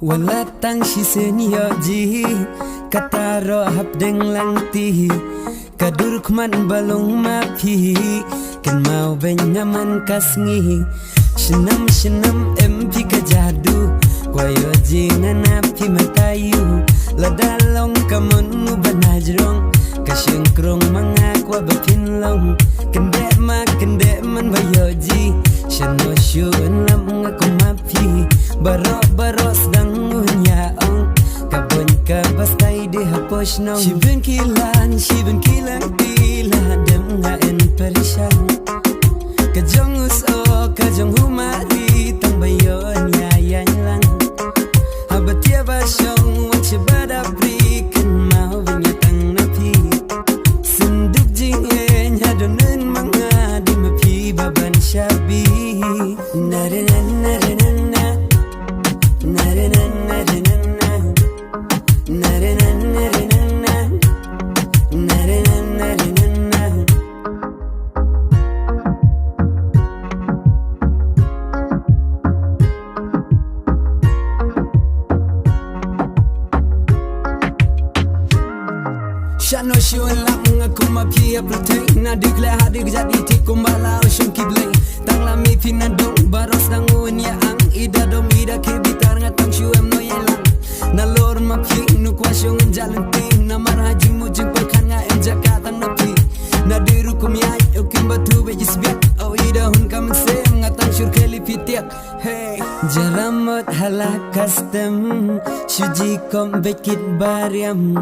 Walatang si senyo ji kataro hap deng lang ti kaduruk man balong mapi kan mau benyaman kasngi shenam empi kajadu kwayo ji nganapi matayu ladalong kamun banajrong kasyengkrong mangakwa batinlong kende man bayoji shano syun lam ngaku mapi baro sedang ngunyaong kabon ka bastay di hapos nong shibun kilan tila dem nga en perishan kajong uso kajong humari tang bayon yayan lang habatia basyong wan shibada prikan mau binyatang napi senduk jing en hadonun mga di mapi baban syabi narinan Shano shun lang aku mapi apretay na digla hadig jadi tikumbala oshun kiblay tang lami pinadong baros dang unya ang ida dom ida kibitar ngatang shuem no yelang na lor mapi nukwa shung jalan ting na marhaji mujing perkan nga en jakatang napi na diru kumyay ukim batu bejis biak o ida hun kam sem ngatang shur keli pitiak hey jaramot halak custom shuji kom bekit bariam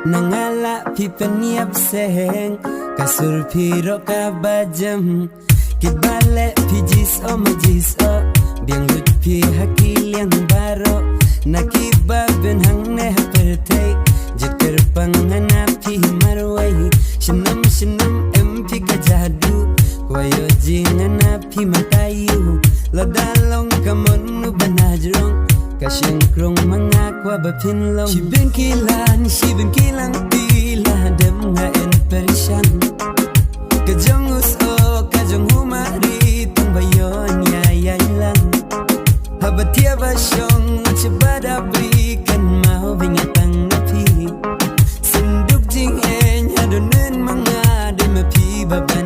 nangala pipeniap seheng kasur piro kabajam kibale pijis o majis o biang lut pi hakil yang baro nakiba ben hang ne hapertay jeter pangana pi marwai shenam empi kajadu kwayo jingana pi matayu ladalong kamon banajrong kasyengkrong mangakwa bapinlong shibin kilang tila dem nga en perishan kajong uso kajong humari tang bayon yayan lang habatia basyong chibada berikan mau binyatang napi senduk jing en hadonun mga dem mapi baban